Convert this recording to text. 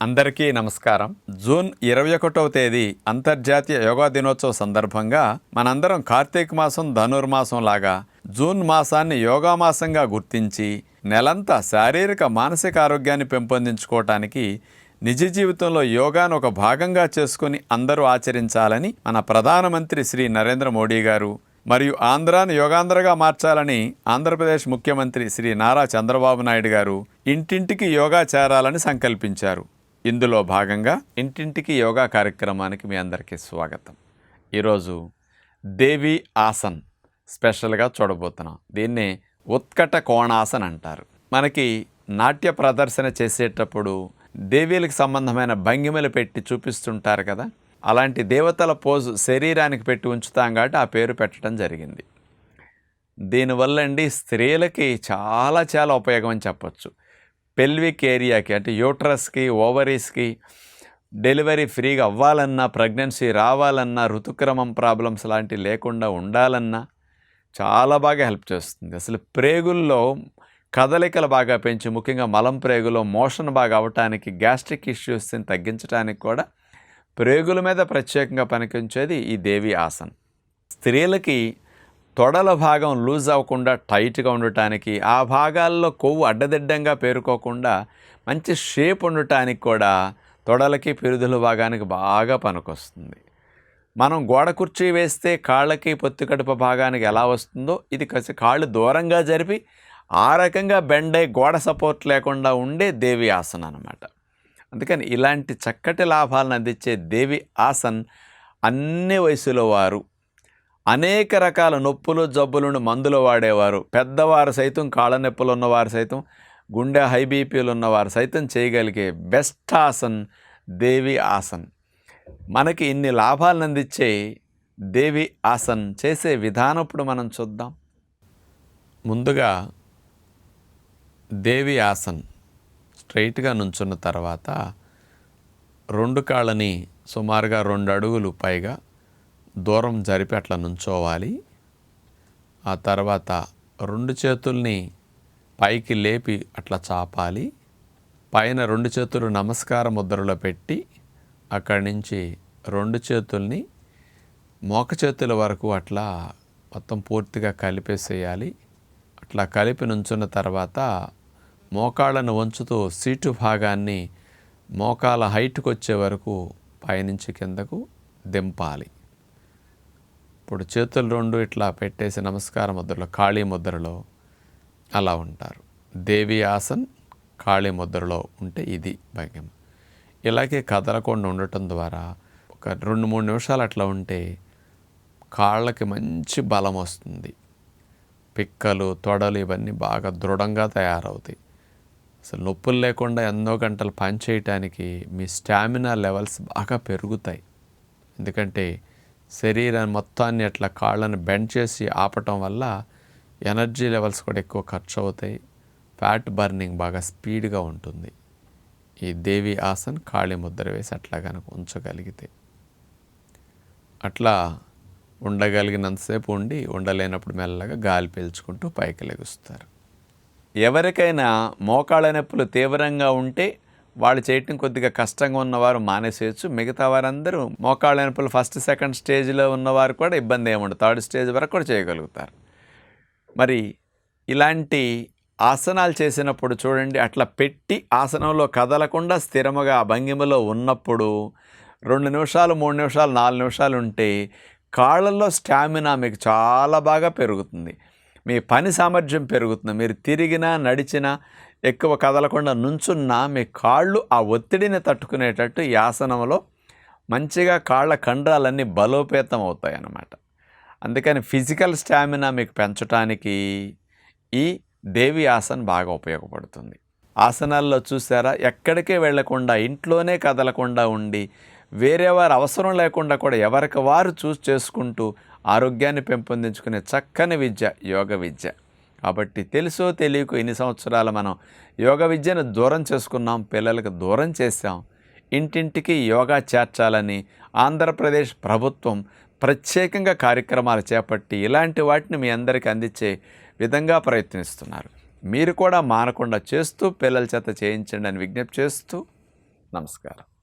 అందరికీ నమస్కారం. జూన్ 21వ తేదీ అంతర్జాతీయ యోగా దినోత్సవ సందర్భంగా మనందరం కార్తీక మాసం ధనుర్మాసం లాగా జూన్ మాసాన్ని యోగా మాసంగా గుర్తించి నెలంతా శారీరక మానసిక ఆరోగ్యాన్ని పెంపొందించుకోవటానికి నిజ జీవితంలో యోగాను ఒక భాగంగా చేసుకుని అందరూ ఆచరించాలని మన ప్రధానమంత్రి శ్రీ నరేంద్ర మోడీ గారు మరియు ఆంధ్రాను యోగాంధ్రగా మార్చాలని ఆంధ్రప్రదేశ్ ముఖ్యమంత్రి శ్రీ నారా చంద్రబాబు నాయుడు గారు ఇంటింటికి యోగా చేరాలని సంకల్పించారు. ఇందులో భాగంగా ఇంటింటికి యోగా కార్యక్రమానికి మీ అందరికీ స్వాగతం. ఈరోజు దేవి ఆసన్ స్పెషల్గా చూడబోతున్నాం. దీన్నే ఉత్కట కోణాసన్ అంటారు. మనకి నాట్య ప్రదర్శన చేసేటప్పుడు దేవీలకు సంబంధమైన భంగిమలు పెట్టి చూపిస్తుంటారు కదా, అలాంటి దేవతల పోజు శరీరానికి పెట్టి ఉంచుతాం కాబట్టి ఆ పేరు పెట్టడం జరిగింది. దీనివల్ల స్త్రీలకి చాలా ఉపయోగం అని చెప్పచ్చు. పెల్విక్ ఏరియాకి అంటే యూట్రస్కి, ఓవరీస్కి డెలివరీ ఫ్రీగా అవ్వాలన్నా, ప్రెగ్నెన్సీ రావాలన్నా, ఋతుక్రమం ప్రాబ్లమ్స్ లాంటివి లేకుండా ఉండాలన్నా చాలా బాగా హెల్ప్ చేస్తుంది. అసలు ప్రేగుల్లో కదలికలు బాగా పెంచి, ముఖ్యంగా మలం ప్రేగులో మోషన్ బాగా అవ్వటానికి, గ్యాస్ట్రిక్ ఇష్యూస్ని తగ్గించడానికి కూడా ప్రేగుల మీద ప్రత్యేకంగా పనికొంచేది ఈ దేవి ఆసన్. స్త్రీలకి తొడల భాగం లూజ్ అవ్వకుండా టైట్గా ఉండటానికి, ఆ భాగాల్లో కొవ్వు అడ్డదిడ్డంగా పేరుకోకుండా మంచి షేప్ ఉండటానికి కూడా తొడలకి, పిరుదుల భాగానికి బాగా పనికొస్తుంది. మనం గోడ కుర్చీ వేస్తే కాళ్ళకి, పొత్తికడుపు భాగానికి ఎలా వస్తుందో ఇది కాళ్ళు దూరంగా జరిపి ఆ రకంగా బెండ్ అయి గోడ సపోర్ట్ లేకుండా ఉండే దేవి ఆసన్ అన్నమాట. అందుకని ఇలాంటి చక్కటి లాభాలను అందించే దేవి ఆసన్ అన్ని వయసులో వారు, అనేక రకాల నొప్పులు జబ్బులను మందులు వాడేవారు, పెద్దవారు సైతం, కాళ్ళ నొప్పులు ఉన్నవారు సైతం, గుండె హై బీపీలు ఉన్నవారు సైతం చేయగలిగే బెస్ట్ ఆసన్ దేవి ఆసన్. మనకి ఇన్ని లాభాలను అందించే దేవి ఆసన్ చేసే విధానం ఇప్పుడు మనం చూద్దాం. ముందుగా దేవి ఆసన్ స్ట్రైట్గా నుంచున్న తర్వాత రెండు కాళ్ళని సుమారుగా 2 అడుగులు పైగా దూరం జరిపి అట్లా నుంచోవాలి. ఆ తర్వాత 2 చేతుల్ని పైకి లేపి అట్లా చాపాలి. పైన 2 చేతులు నమస్కార ముద్రలో పెట్టి అక్కడి నుంచి 2 చేతుల్ని మోక చేతుల వరకు అట్లా మొత్తం పూర్తిగా కలిపేసేయాలి. అట్లా కలిపి నుంచున్న తర్వాత మోకాళ్ళను వంచుతూ సీటు భాగాన్ని మోకాల హైట్కి వచ్చే వరకు పైనుంచి కిందకు దింపాలి. ఇప్పుడు చేతులు 2 ఇట్లా పెట్టేసి నమస్కార ముద్రలో, కాళీ ముద్రలో అలా ఉంటారు. దేవి ఆసన్ కాళీ ముద్రలో ఉంటే ఇది భంగిమ. ఇలాగే కదలకుండా ఉండటం ద్వారా ఒక 2-3 నిమిషాలు అట్లా ఉంటే కాళ్ళకి మంచి బలం వస్తుంది. పిక్కలు, తొడలు ఇవన్నీ బాగా దృఢంగా తయారవుతాయి. అసలు నొప్పులు లేకుండా ఎన్నో గంటలు పని చేయటానికి మీ స్టామినా లెవెల్స్ బాగా పెరుగుతాయి. ఎందుకంటే శరీరం మొత్తాన్ని అట్లా కాళ్ళను బెండ్ చేసి ఆపటం వల్ల ఎనర్జీ లెవెల్స్ కూడా ఎక్కువ ఖర్చు అవుతాయి. ఫ్యాట్ బర్నింగ్ బాగా స్పీడ్గా ఉంటుంది. ఈ దేవి ఆసన్ కాళీ ముద్ర వేసి అట్లా కనుక ఉంచగలిగితే, అట్లా ఉండగలిగినంతసేపు ఉండి ఉండలేనప్పుడు మెల్లగా గాలి పీల్చుకుంటూ పైకి లెగుస్తారు. ఎవరికైనా మోకాళ్ళ నొప్పులు తీవ్రంగా ఉంటే వాళ్ళు చేయటం కొద్దిగా కష్టంగా ఉన్నవారు మానేసేయచ్చు. మిగతా వారందరూ మోకాళ్ళ నొప్పులు ఫస్ట్, సెకండ్ స్టేజ్లో ఉన్నవారు కూడా ఇబ్బంది ఏముండదు, 3rd స్టేజ్ వరకు కూడా చేయగలుగుతారు. మరి ఇలాంటి ఆసనాలు చేసినప్పుడు చూడండి, అట్లా పెట్టి ఆసనంలో కదలకుండా స్థిరముగా ఆ భంగిమలో ఉన్నప్పుడు 2 నిమిషాలు, 3 నిమిషాలు, 4 నిమిషాలు ఉంటే కాళ్ళల్లో స్టామినా మీకు చాలా బాగా పెరుగుతుంది. మీ పని సామర్థ్యం పెరుగుతుంది. మీరు తిరిగినా, నడిచినా, ఎక్కువ కదలకుండా నుంచున్నా మీ కాళ్ళు ఆ ఒత్తిడిని తట్టుకునేటట్టు ఈ ఆసనంలో మంచిగా కాళ్ళ కండరాలన్నీ బలోపేతం అవుతాయి అన్నమాట. అందుకని ఫిజికల్ స్టామినా మీకు పెంచడానికి ఈ దేవి ఆసన్ బాగా ఉపయోగపడుతుంది. ఆసనాల్లో చూసారా, ఎక్కడికే వెళ్లకుండా, ఇంట్లోనే కదలకుండా ఉండి, వేరే వారు అవసరం లేకుండా కూడా ఎవరికి వారు చేసుకుంటూ ఆరోగ్యాన్ని పెంపొందించుకునే చక్కని విద్య యోగ విద్య. కాబట్టి తెలుసో తెలియకో ఇన్ని సంవత్సరాలు మనం యోగ విద్యను దూరం చేసుకున్నాం, పిల్లలకు దూరం చేశాం. ఇంటింటికి యోగా చేర్చాలని ఆంధ్రప్రదేశ్ ప్రభుత్వం ప్రత్యేకంగా కార్యక్రమాలు చేపట్టి ఇలాంటి వాటిని మీ అందరికీ అందించే విధంగా ప్రయత్నిస్తున్నారు. మీరు కూడా మానకుండా చేస్తూ పిల్లల చేత చేయించండి అని విజ్ఞప్తి చేస్తూ నమస్కారం.